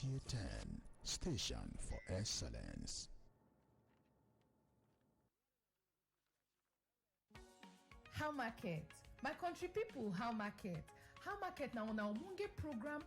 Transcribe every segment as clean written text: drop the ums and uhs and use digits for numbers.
NTA 10, Station for Excellence. How market? My country people, how market? How market now on our Munge program?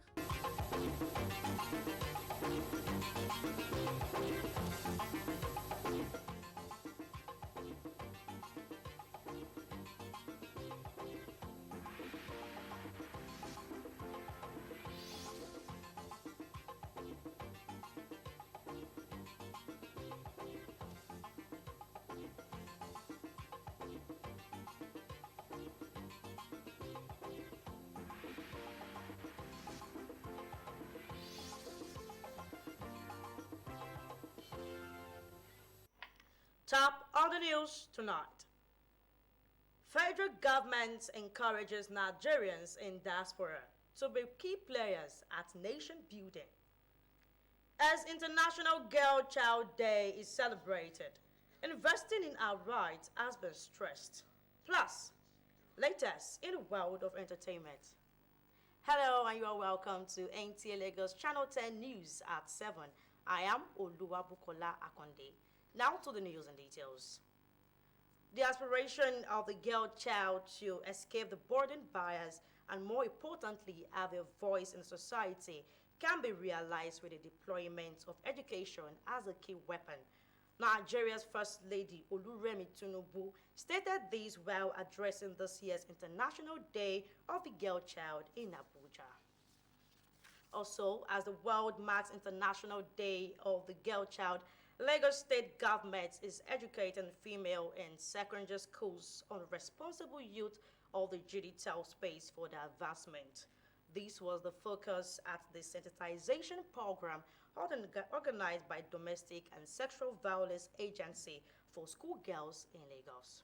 Top on the news tonight. Federal government encourages Nigerians in diaspora to be key players at nation building. As International Girl Child Day is celebrated, investing in our rights has been stressed. Plus, latest in the world of entertainment. Hello and you are welcome to NTA Lagos Channel 10 News at 7. I am Oluwabukola Akonde. Now to the news and details. The aspiration of the girl child to escape the burden bias and more importantly have a voice in society can be realized with the deployment of education as a key weapon. Nigeria's First Lady Oluremi Tinubu stated this while addressing this year's International Day of the Girl Child in Abuja. Also, as the world marks International Day of the Girl Child, Lagos State government is educating female in secondary schools on responsible use of the digital space for their advancement. This was the focus at the sensitization program organized by Domestic and Sexual Violence Agency for schoolgirls in Lagos.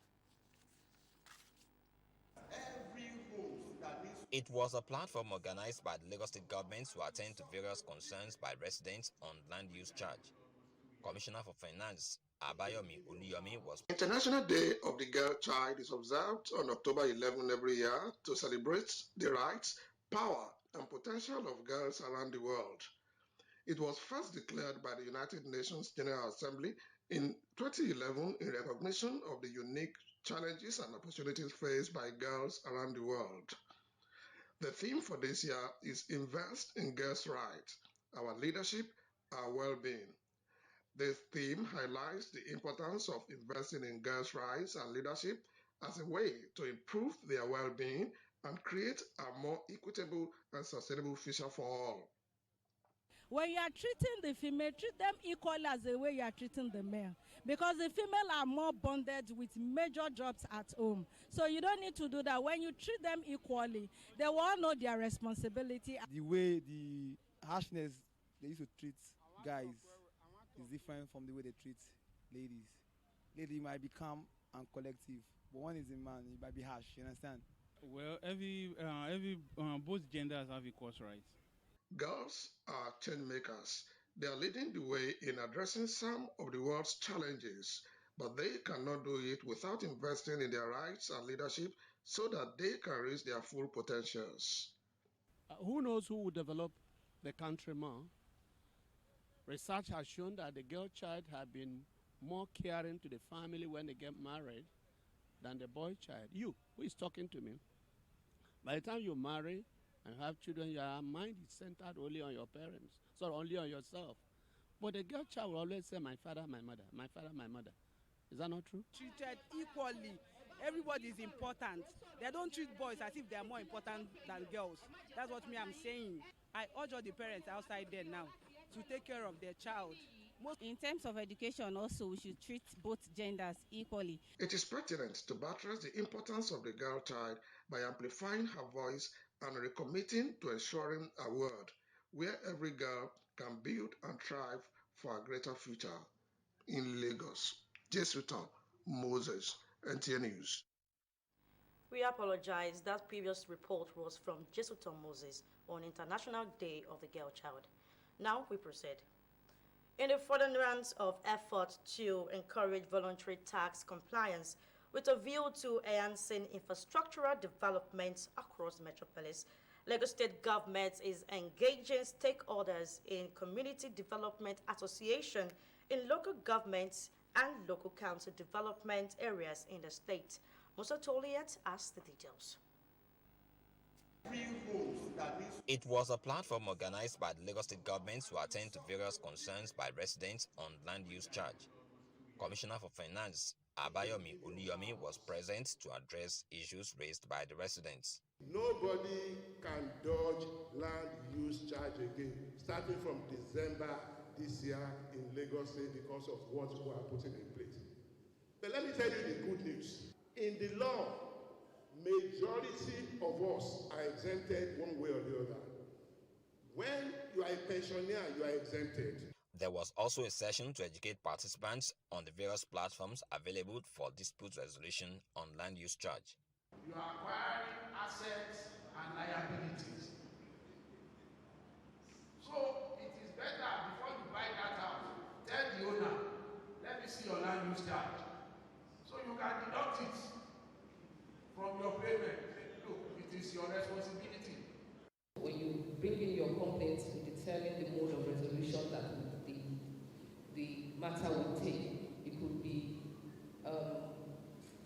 It was a platform organized by the Lagos State government to attend to various concerns by residents on land use charge. Commissioner for Finance Abayomi Oluyomi was. International Day of the Girl Child is observed on October 11 every year to celebrate the rights, power, and potential of girls around the world. It was first declared by the United Nations General Assembly in 2011 in recognition of the unique challenges and opportunities faced by girls around the world. The theme for this year is Invest in Girls' Rights, Our Leadership, Our Well-Being. This theme highlights the importance of investing in girls' rights and leadership as a way to improve their well-being and create a more equitable and sustainable future for all. When you are treating the female, treat them equally as the way you are treating the male. Because the female are more bonded with major jobs at home. So you don't need to do that. When you treat them equally, they will all know their responsibility. The way the harshness they used to treat guys is different from the way they treat ladies. Lady might be calm and collective, but when it's a man, it might be harsh, you understand? Well, both genders have equal rights. Girls are change makers. They are leading the way in addressing some of the world's challenges, but they cannot do it without investing in their rights and leadership so that they can reach their full potentials. Who knows who will develop the country more? Research has shown that the girl child have been more caring to the family when they get married than the boy child. You, who is talking to me, by the time you marry and have children, your mind is centered only on your parents, so only on yourself. But the girl child will always say, my father, my mother, my father, my mother. Is that not true? Treated equally. Everybody is important. They don't treat boys as if they are more important than girls. That's what I'm saying. I urge all the parents outside there now to take care of their child. In terms of education also, we should treat both genders equally. It is pertinent to buttress the importance of the girl child by amplifying her voice and recommitting to ensuring a world where every girl can build and thrive for a greater future. In Lagos, Jesuton Moses, NTA News. We apologize. That previous report was from Jesuton Moses on International Day of the Girl Child. Now we proceed. In the furtherance of efforts to encourage voluntary tax compliance with a view to enhancing infrastructural developments across the metropolis, Lagos State government is engaging stakeholders in community development association in local governments and local council development areas in the state. Musa Toliet has the details. It was a platform organized by the Lagos State government to attend to various concerns by residents on land use charge. Commissioner for Finance Abayomi Oluyomi was present to address issues raised by the residents. Nobody can dodge land use charge again, starting from December this year in Lagos State because of what we are putting in place. But let me tell you the good news. In the law, majority of us are exempted one way or the other. When you are a pensioner, you are exempted. There was also a session to educate participants on the various platforms available for dispute resolution on land use charge. You are acquiring assets and liabilities. So it is better before you buy that house, tell the owner, let me see your land use charge. So you can deduct it from your payment. Look, it is your responsibility. When you bring in your complaints, we determine the mode of resolution that the matter will take. It could be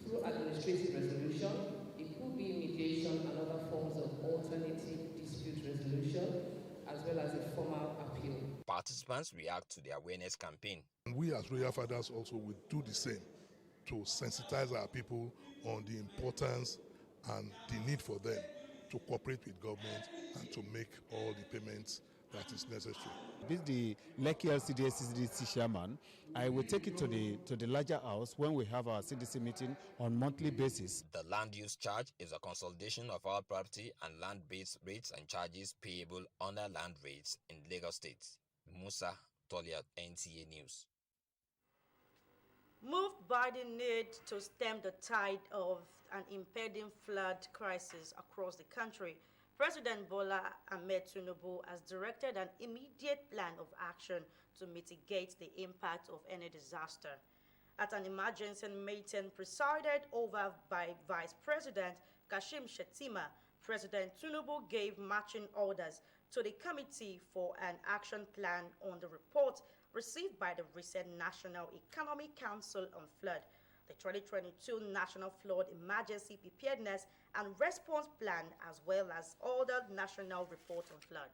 through administrative resolution, it could be mediation and other forms of alternative dispute resolution, as well as a formal appeal. Participants react to the awareness campaign. We as Royal Fathers also will do the same to sensitize our people on the importance and the need for them to cooperate with government and to make all the payments that is necessary. With the Lekki LCDA CDC chairman, I will take it to the larger house when we have our CDC meeting on monthly basis. The land use charge is a consolidation of all property and land-based rates and charges payable under land rates in Lagos State. Musa Toliat, NTA News. Moved by the need to stem the tide of an impending flood crisis across the country, President Bola Ahmed Tinubu has directed an immediate plan of action to mitigate the impact of any disaster. At an emergency meeting presided over by Vice President Kashim Shettima, President Tinubu gave marching orders to the Committee for an Action Plan on the report received by the recent National Economic Council on Flood, the 2022 National Flood Emergency Preparedness and Response Plan, as well as other national report on flood.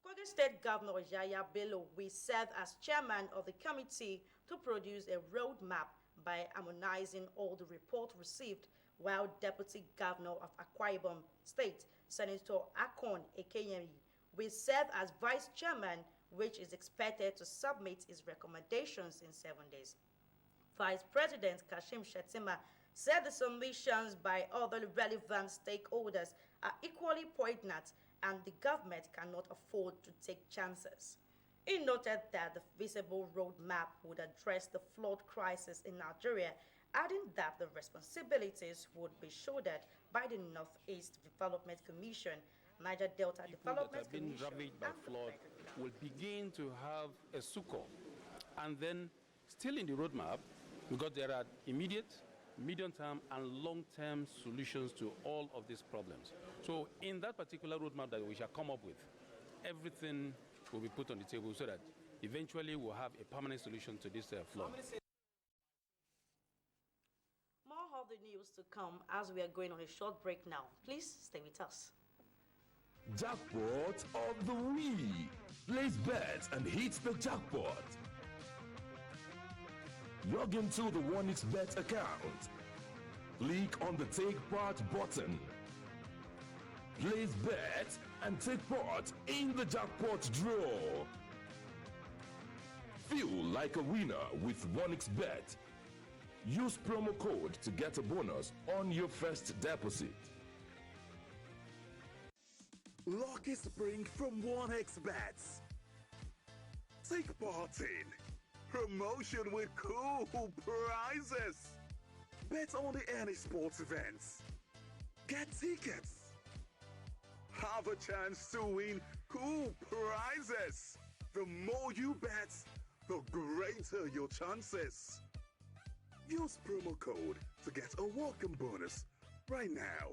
Kogi State Governor Yaya Bello will serve as chairman of the committee to produce a roadmap by harmonizing all the reports received, while Deputy Governor of Akwa Ibom State, Senator Akon Ekeyemi, will serve as vice chairman, which is expected to submit his recommendations in 7 days. Vice President Kashim Shettima said the submissions by other relevant stakeholders are equally poignant and the government cannot afford to take chances. He noted that the visible roadmap would address the flood crisis in Nigeria, adding that the responsibilities would be shouldered by the Northeast Development Commission, Niger Delta Development Commission, that have been ravaged by flood will begin to have a succor. And then, still in the roadmap, because there are immediate, medium-term, and long-term solutions to all of these problems. So in that particular roadmap that we shall come up with, everything will be put on the table so that eventually we'll have a permanent solution to this flood. More of the news to come as we are going on a short break now. Please stay with us. Jackpot of the week. Place bets and hit the jackpot. Log into the OneXBet account. Click on the Take Part button. Place bet and take part in the jackpot draw. Feel like a winner with OneXBet. Use promo code to get a bonus on your first deposit. Lucky Spring from OneXBet. Take part in promotion with cool prizes. Bet on any sports events. Get tickets. Have a chance to win cool prizes. The more you bet, the greater your chances. Use promo code to get a welcome bonus right now.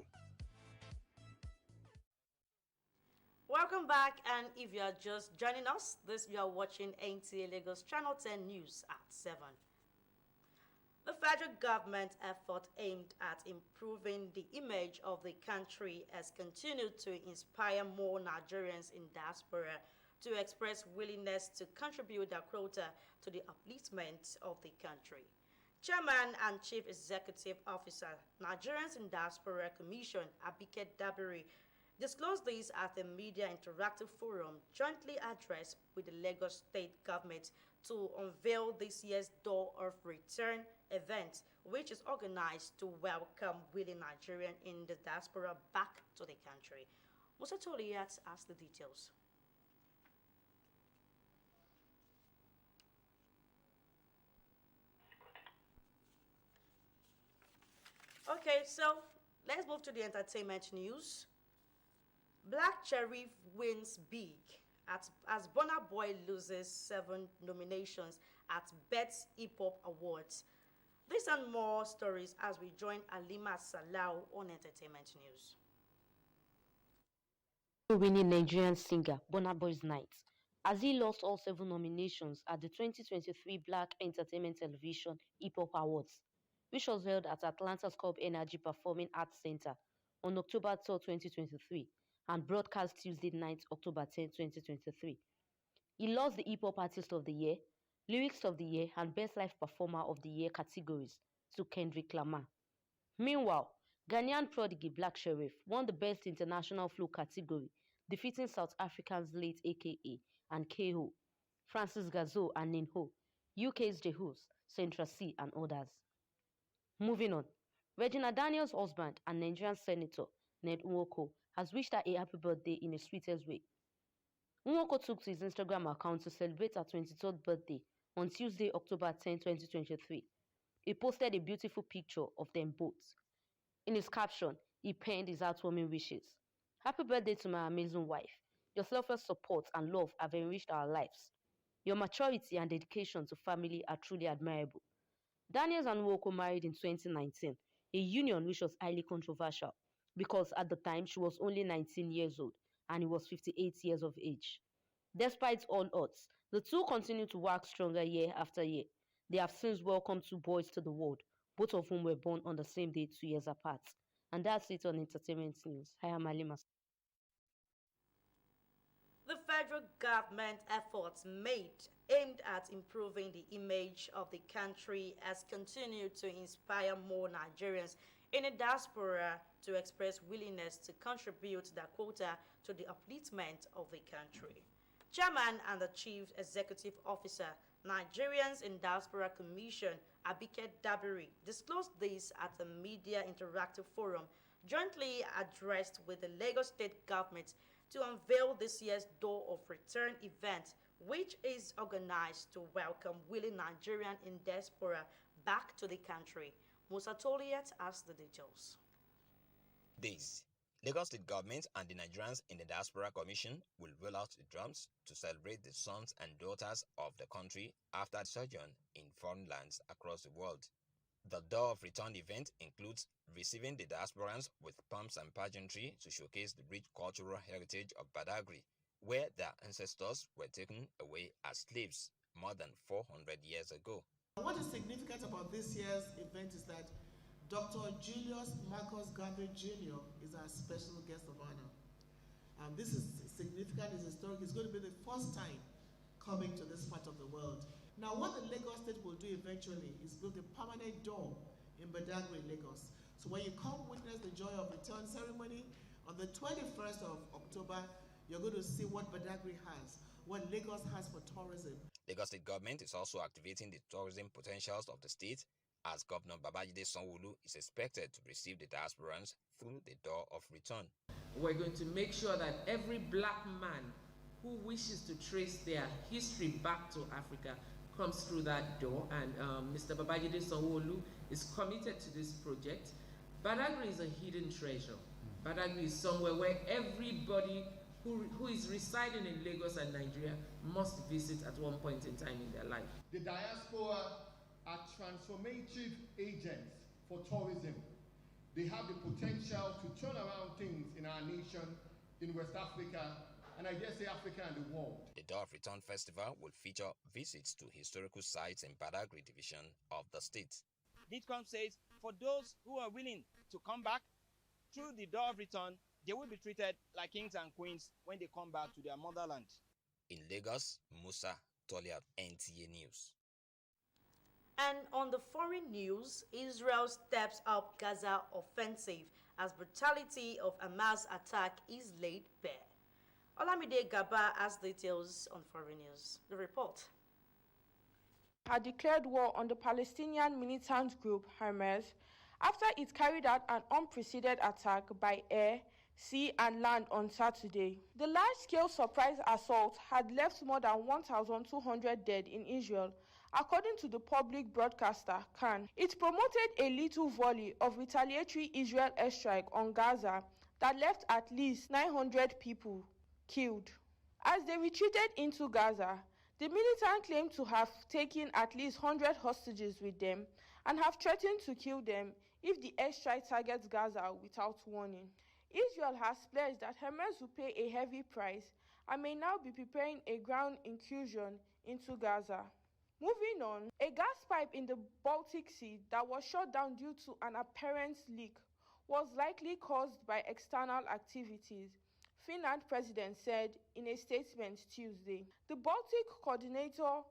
Welcome back, and if you are just joining us, you are watching NTA Lagos Channel 10 News at 7. The federal government effort aimed at improving the image of the country has continued to inspire more Nigerians in diaspora to express willingness to contribute their quota to the upliftment of the country. Chairman and Chief Executive Officer, Nigerians in Diaspora Commission, Abike Dabiri, disclosed this at the Media Interactive Forum jointly addressed with the Lagos State Government to unveil this year's Door of Return event, which is organized to welcome willing Nigerians in the diaspora back to the country. Musa Toliat has the details. Okay, so let's move to the entertainment news. Black Cherry wins big as Burna Boy loses 7 nominations at Best Hip Hop Awards. This and more stories as we join Alima Salau on Entertainment News. Winning Nigerian singer Burna Boy's night, as he lost all 7 nominations at the 2023 Black Entertainment Television Hip Hop Awards, which was held at Atlanta's Cobb Energy Performing Arts Center on October 3, 2023, and broadcast Tuesday night, October 10, 2023. He lost the Hip Hop Artist of the Year, Lyrics of the Year, and Best Live Performer of the Year categories to Kendrick Lamar. Meanwhile, Ghanaian prodigy Black Sherif won the Best International Flow category, defeating South Africans Late AKA and KO, Francis Gazo and Ninho, UK's Jehus, Centra C, and others. Moving on, Regina Daniels' husband and Nigerian Senator Ned Nwoko has wished her a happy birthday in the sweetest way. Nwoko took to his Instagram account to celebrate her 23rd birthday on Tuesday, October 10, 2023. He posted a beautiful picture of them both. In his caption, he penned his heartwarming wishes. Happy birthday to my amazing wife. Your selfless support and love have enriched our lives. Your maturity and dedication to family are truly admirable. Daniels and Nwoko married in 2019, a union which was highly controversial because at the time she was only 19 years old and he was 58 years of age. Despite all odds, the two continue to work stronger year after year. They have since welcomed 2 boys to the world, both of whom were born on the same day 2 years apart. And that's it on Entertainment News. I am Alima. The federal government efforts aimed at improving the image of the country has continued to inspire more Nigerians in the diaspora to express willingness to contribute their quota to the upliftment of the country. Chairman and the Chief Executive Officer, Nigerians in Diaspora Commission, Abike Dabiri, disclosed this at the Media Interactive Forum jointly addressed with the Lagos State Government to unveil this year's Door of Return event, which is organized to welcome willing Nigerian in diaspora back to the country. Musa Toliat has the details. This Lagos State Government and the Nigerians in the Diaspora Commission will roll out the drums to celebrate the sons and daughters of the country after sojourn in foreign lands across the world. The Door of Return event includes receiving the diasporans with pomps and pageantry to showcase the rich cultural heritage of Badagry, where their ancestors were taken away as slaves more than 400 years ago. What is significant about this year's event is that Dr. Julius Marcus Garvey Jr. is our special guest of honor. This is significant, it's historic. It's going to be the first time coming to this part of the world. Now, what the Lagos State will do eventually is build a permanent door in Badagry, Lagos. So when you come witness the Joy of Return ceremony on the 21st of October, you're going to see what Badagry has, what Lagos has for tourism. Lagos State government is also activating the tourism potentials of the state, as Governor Babajide Sanwo-Olu is expected to receive the diasporans through the Door of Return. We're going to make sure that every black man who wishes to trace their history back to Africa comes through that door, and Mr. Babajide Sanwo-Olu is committed to this project. Badagry is a hidden treasure. Badagry is somewhere where everybody who is residing in Lagos and Nigeria must visit at one point in time in their life. The diaspora are transformative agents for tourism. They have the potential to turn around things in our nation, in West Africa, and I dare say Africa and the world. The Day of Return Festival will feature visits to historical sites in Badagry division of the state. DITCOM says for those who are willing to come back through the Day of Return, they will be treated like kings and queens when they come back to their motherland. In Lagos, Musa Toliat, NTA News. And on the foreign news, Israel steps up Gaza offensive as brutality of Hamas attack is laid bare. Olamide Gaba has details on foreign news. The report. Had declared war on the Palestinian militant group Hamas after it carried out an unprecedented attack by air, sea and land on Saturday. The large-scale surprise assault had left more than 1,200 dead in Israel, according to the public broadcaster Kan. It promoted a little volley of retaliatory Israel airstrike on Gaza that left at least 900 people killed. As they retreated into Gaza, the militant claimed to have taken at least 100 hostages with them and have threatened to kill them if the airstrike targets Gaza without warning. Israel has pledged that Hamas will pay a heavy price and may now be preparing a ground incursion into Gaza. Moving on, a gas pipe in the Baltic Sea that was shut down due to an apparent leak was likely caused by external activities, Finland president said in a statement Tuesday. The Baltic Coordinator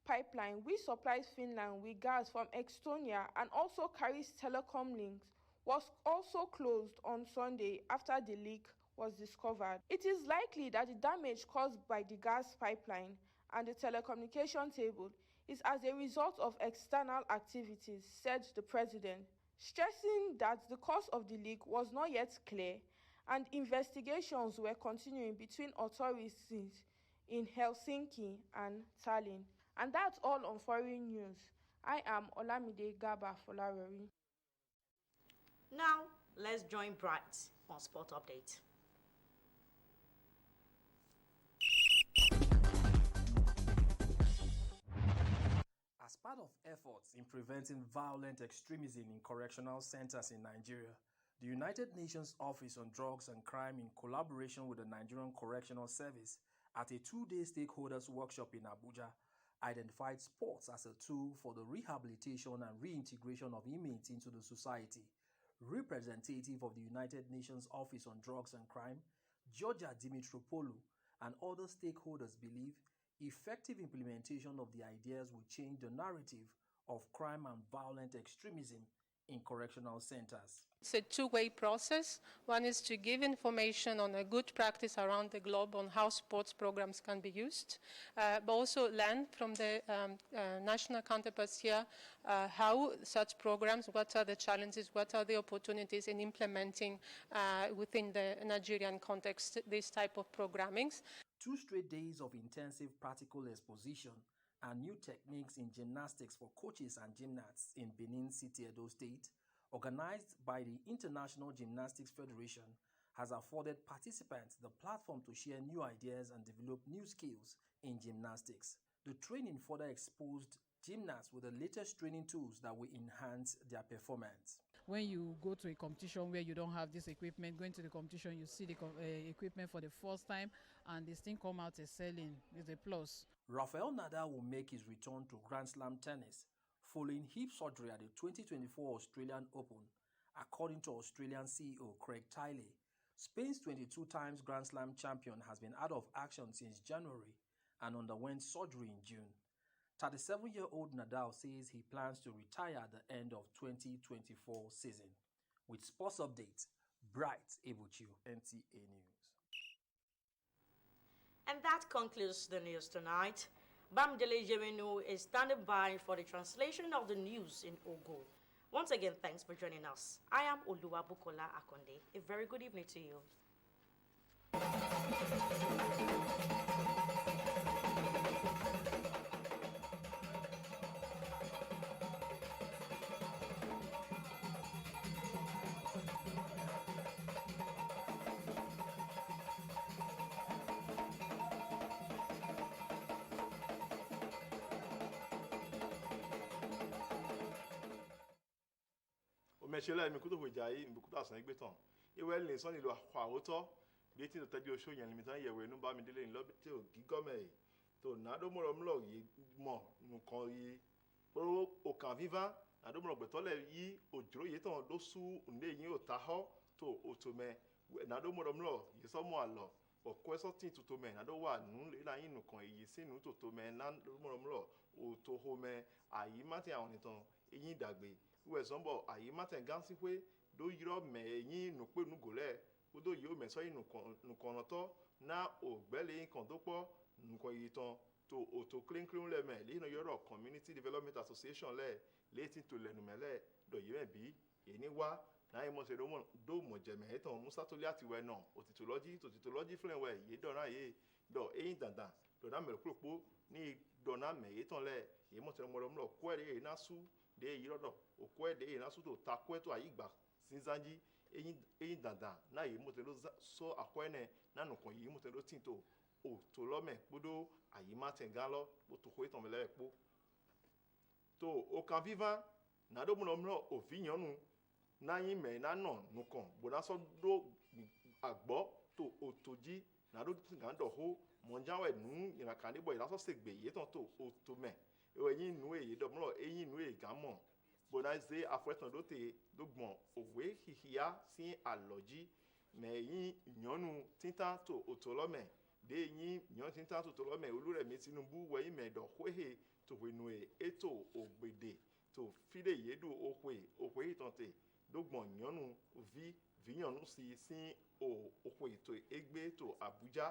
pipeline, which supplies Finland with gas from Estonia and also carries telecom links, was also closed on Sunday after the leak was discovered. It is likely that the damage caused by the gas pipeline and the telecommunication cable is as a result of external activities, said the president, stressing that the cause of the leak was not yet clear and investigations were continuing between authorities in Helsinki and Tallinn. And that's all on foreign news. I am Olamide Gaba Folarori. Now, let's join Bright on Sport Update. As part of efforts in preventing violent extremism in correctional centers in Nigeria, the United Nations Office on Drugs and Crime, in collaboration with the Nigerian Correctional Service, at a two-day stakeholders workshop in Abuja, identified sports as a tool for the rehabilitation and reintegration of inmates into the society. Representative of the United Nations Office on Drugs and Crime, Georgia Dimitropoulou, and other stakeholders believe effective implementation of the ideas will change the narrative of crime and violent extremism in correctional centers. It's a two-way process. One is to give information on a good practice around the globe on how sports programs can be used, but also learn from the national counterparts here how such programs, what are the challenges, what are the opportunities in implementing within the Nigerian context this type of programmings. 2 straight days of intensive practical exposition and new techniques in gymnastics for coaches and gymnasts in Benin City, Edo State, organized by the International Gymnastics Federation, has afforded participants the platform to share new ideas and develop new skills in gymnastics. The training further exposed gymnasts with the latest training tools that will enhance their performance. When you go to a competition where you don't have this equipment, going to the competition, you see the equipment for the first time, and this thing come out excelling is a plus. Rafael Nadal will make his return to Grand Slam tennis following hip surgery at the 2024 Australian Open, according to Australian CEO Craig Tiley. Spain's 22 times Grand Slam champion has been out of action since January and underwent surgery in June. 37-year-old Nadal says he plans to retire at the end of 2024 season. With Sports Update, Bright Ebuchu, NTA News. And that concludes the news tonight. Bamdele Jemenu is standing by for the translation of the news in Ogo. Once again, thanks for joining us. I am Oluwabukola Akonde. A very good evening to you. Meshela mi kuto hojayi mbukuta san egbe tan. Iwe le san nilo àwòtọ́ létí tó tẹ́jú oṣù yẹn limitan yẹ̀wò inú bá mi délé ní lọ́bí tí ò gí gọ́mẹ̀ tó nàdómọ̀rọ̀ mlọ̀ yìí mọ̀ nǹkan yìí ó òkàn vivan nàdómọ̀rọ̀ gbẹ̀tọ́lẹ̀ yìí òjòrò yìí tán ló sú ǹdé yìí ò ta họ́ tó òtòmẹ̀ nàdómọ̀rọ̀ mlọ̀ yìí sọ́mọ́ àlọ́ ọ̀kọ́ ẹ̀sọ́ tí tòtòmẹ̀ nàdó wà nù lẹ́la yìí nìkan èyí sínú tòtòmẹ̀ nàdómọ̀rọ̀ mlọ̀ òtòhomẹ̀ àyí mátì àwọn nìtàn eyín ìdàgbé wíwẹ̀ sọ́nbọ̀ àyí mátì gánsí pé ló yírọ̀ mẹ̀ eyín nùpénugòlẹ̀ kódó yìí ó mẹ̀sọ́ yìí nùkànnà tọ́ ná ògbẹ́lẹ̀ kan tó pọ̀ nùkàn yìí tán tó òtò kírínkírín lẹ́mẹ̀ lẹ́yìn yọ̀rọ̀ community development association lẹ̀ létí tó lẹ́numẹ́lẹ̀ dọ̀yẹ́ mẹ́ bí èyí wá náà mọ̀ ṣe dó mọ̀jẹ̀mẹ̀ ẹ̀ tán musa tó lé àtiwẹ̀ náà òtítọ́lọ́jì fúnlẹ̀wẹ̀ yìí dọ̀nà yìí dọ̀ eyín dandan dọ̀nà mẹ̀rẹ̀kúròpó ní dọ̀nà mẹ̀yẹ tán lẹ̀ èyí mọ̀ ṣe mọ̀rọ̀mọ̀rọ̀ kó ẹ̀rẹ́ yìí náà sú dé yìí rọ̀dọ̀ òkó ẹ̀dẹ́ yìí náà sú tó ta kó ẹ̀tọ́ àyígbà sínsánjí eyín dandan náà yìí mọ̀ ṣe ló sọ àkọ́ ẹ̀ náà nùkàn yìí mọ̀ ṣe ló tì tó òtò lọ́mẹ̀ kpódó àyí má tẹ̀ gán lọ kótó kó ìtàn mẹ́lẹ́ kpó tó òkàn vivan nàdómọ̀rọ̀mọ̀rọ̀ òfìyànnù náyí mẹ́ nánà nùkàn bọ̀dásọ dó àgbọ́ tó òtòjí nàdó gán dọ̀ hó mọ̀njáwẹ̀ nù ìrànkàndébọ̀ ìlàsọ̀ sègbè yìí tán tó òtò mẹ́ ẹ̀yìn nù èyí dọ̀mọ̀rọ̀ ẹ̀yìn nù èyí gán mọ̀ bọ̀dásẹ afọ̀ẹ́tàn dóte dógbọ̀n òwe hìhìá sí àlọ́jí mẹ́yìn ìyànnù títà tó òtò lọ́mẹ̀ de yin nyon tinta to tolome Olúrẹ̀mí Tinubu wẹ̀yìn mẹ̀dọ̀ hwéhe tó wẹ̀nu ètò ògbèdè tó fídè yédù òhwé ìtàntè dógbọ̀n nyọ́nu víyànnú sí òhwé tó égbé tó Àbújá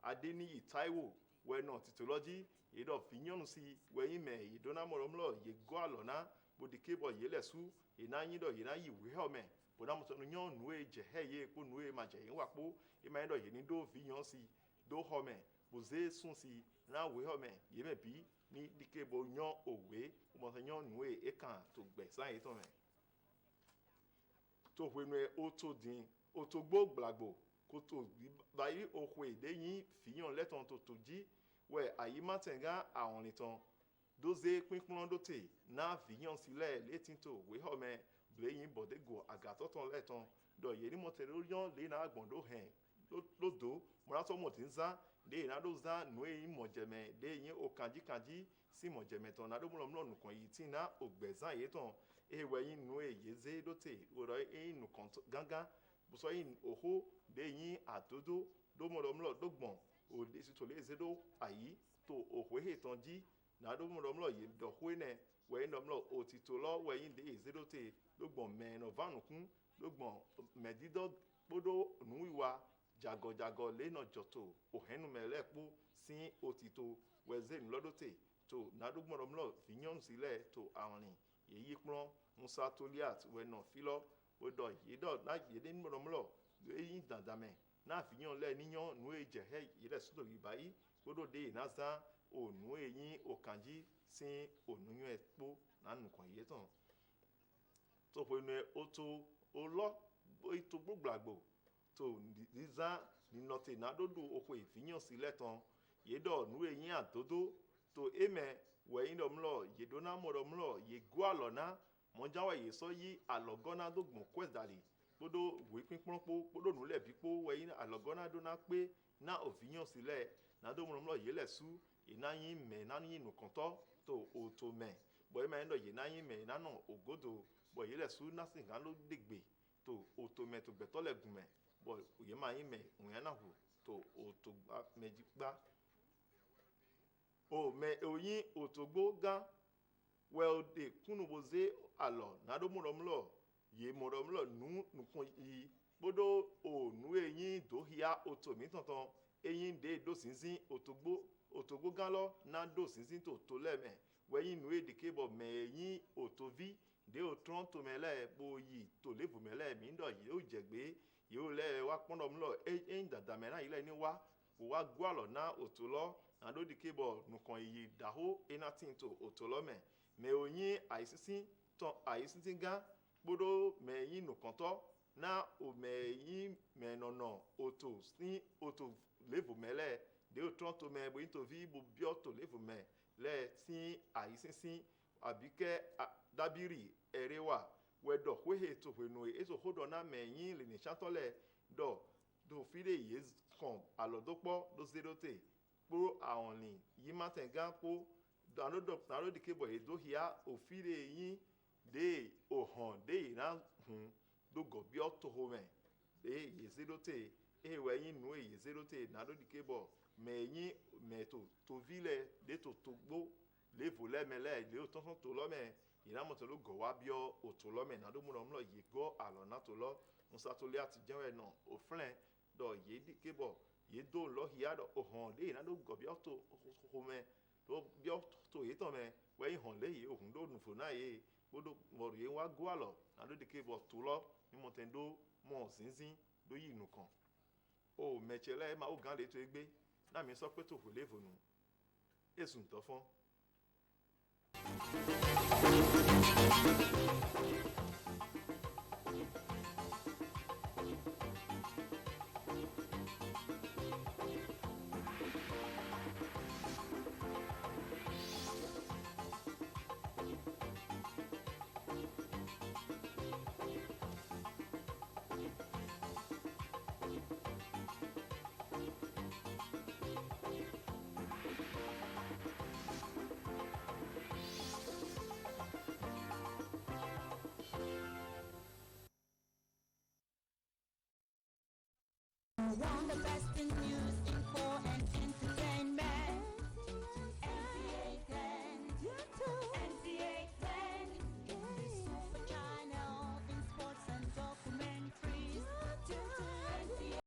Adéníyì Táíwò wẹ̀nà tìtòlọ́jì yédọ̀ víyànnú sí wẹ̀yìn mẹ̀ ìdónámọ̀rọ̀mọ̀lọ̀ yégó àlọ́ná bòdìkébọ̀ yélẹ̀sú ìnáyídọ̀ yénáyì wíhọ́mẹ̀ bòdámọ̀tọ́nu yán nùé jẹ̀hẹ́ yé epo nùé màjẹ̀yìn wàpó ìmáyídọ̀ yénídó víyàn sí do xɔme boze sun si na we xɔme yeme bi ni dike bo nyɔ owe mɔtɔ nyɔ nue ekan to gbɛ san yi tɔmɛ to ƒenue oto din oto gbó gbàgbó koto bayi oxwe de yin fiyan lɛtɔn to to dzi wɛ ayi matɛnga àwọn nìtɔn doze pínkpɔn dote na fiyan si lɛ létí to we xɔme ble yin bɔde go agatɔtɔn lɛtɔn dɔ yeri mɔtɛ ló yɔn lé na gbɔn do hɛn lodo mọ́nàtọ́ mọ̀ tí ń zá de ìnádó zá nù èyí mọ̀jẹ̀mẹ̀ de ìyẹn òkànjíkànjí sí mọ̀jẹ̀mẹ̀ tán nádó múlọ̀múlọ̀ nùkàn yìí tí ná ògbẹ̀zán yìí tán ewé yìí nù èyí zé dóte òrò èyí nùkàn gángan bùsọ̀ yìí òhó de ìyẹn àdódó dó múlọ̀múlọ̀ dógbọ̀n òde sì tó lé zé dó àyí tó òhó èyí tán jí nádó múlọ̀múlọ̀ yìí dọ̀hó ẹ̀ wẹ̀yìn múlọ̀múlọ̀ òtítọ́ lọ wẹ̀yìn de ìzé dóte dógbọ̀n mẹ́ẹ̀nọ̀vánùkún dógbọ̀n mẹ́ẹ̀dídọ́ gbódó nùwíwá jagọjagọ lẹ́nà jọ̀tò òhẹ́numẹ̀lẹ́ kpó sí òtítọ́ wẹ̀zẹ̀ ńlọ́dọ̀tẹ̀ tó nàdúgbọ̀nrọ̀mùlọ̀ fìyàn sílẹ̀ tó àrùn èyí kplọ́n musa toliat wẹ̀nà filọ́ wẹ̀dọ̀ yédọ̀ náà yédè ńgbọ̀nrọ̀mùlọ̀ èyí dàdàmẹ̀ náà fìyàn lẹ̀ níyàn nù èjẹ̀hẹ́ yẹlẹ̀ sódò ìbáyé gbọdọ̀ dé ìnázá ònù èyí òkànjí sí ònúyàn ẹ̀ kpó nánùkàn yé tán tó pẹ̀lú ọ̀tọ̀ ọlọ́ ètò gbogbo tó níza nínọtì nádodo oko ìfìyàn sílẹ̀ tán yédọ̀ nù eyín àdódó tó émẹ̀ wẹ̀yìn dọ̀múlọ̀ yédónámọ̀dọ̀múlọ̀ yégó àlọ́ná mọ̀jáwá yésọ́ yí àlọ́gọ́ná dógbọ̀n kwẹ́dàlì gbódò wé pínpọ́npó gbódò nùlẹ̀ bípó wẹ̀yìn àlọ́gọ́ná dóná pé ná òfìyàn sílẹ̀ nádomúlọ̀múlọ̀ yélẹ̀ sú ìnáyín mẹ̀ náyín nùkàntọ́ tó òtò mẹ̀ bọ̀ ẹ̀mẹ̀ ẹ̀ńdọ̀ yénáyín mẹ̀ ìnáná ògódò bọ̀ yélẹ̀ sú násìngá ló dègbè tó òtò mẹ̀ tó gbẹ̀tọ́lẹ̀ gùnmẹ̀ bọ̀ òye máa yín mẹ̀ òyìn náà hù tó òtò méjì gbá o mẹ oyin òtògbó gán wẹ́ọ́dẹ kúnnùbọ̀zẹ́ àlọ́ nàdó mọ̀rọ̀múlọ̀ yé mọ̀rọ̀múlọ̀ nù nùkún yìí gbódò ònú eyín dòhìá òtò mi tọ̀tàn eyín dé dòsínzín òtògbó gán lọ ná dòsínzín tó tó lẹ́mẹ̀ wẹ́yìn nù èdèké bọ̀ mẹ́ẹ̀yìn òtòví dé òtún tòmẹ́lẹ̀ bóyì tòlébùmẹ́lẹ̀ mí ń dọ̀ yìí ó jẹ̀gbé yóò lẹ́ wá pọ́nlọ́múlọ̀ ẹ̀yìn dàdàmẹ́ náà yìí lẹ́ ní wá kò wá gbọ́ àlọ́ ná òtò lọ àdódì kébọ̀ nùkàn iyì dàhó enatin tó òtò lọ́mẹ̀ mẹ́ oyin àìsísí gán gbódò mẹ́yìn nùkàn tọ́ ná òmẹ́yìn mẹ́nọ̀nà òtò sí òtò lévùmẹ́lẹ̀ dé òtún tó mẹ́ bóyin tó fi ibò bíọ́ tó lévùmẹ́ lẹ́ sí àìsísí àbíkẹ́ dábìrì ẹ̀rẹ́wà wẹ́dọ̀ wéhe tó wẹ̀nu ètò hódọ̀ náà mẹ́yìn lè ní sátọ́lẹ̀ dọ̀ do fide ye kon alodopo do zerote po awon yi maten gan po dano dike bo edo hia ofire yin de ohon de na do go bi oto home de ye zerote ewe yin nu ye zerote na do dike bo me yin me to vile de to gbo le vole mele le oton to lo me ina mo to lo go wa bi o to lo me na do mu lo ye go alo na to lo nsa to le ati jewe no oflen do ye dike bo ye do lo hia do ohon de na do go bi oto home do bi oto ye to me we hon le ye ohun do nu fo na ye bodo mo ye wa go alo na do dike bo to lo ni mo ten do mo zinzin do yi nu kan o mechele ma o gan le to egbe na mi sọ pé to ko le vonu esun to fon. Want the best in news,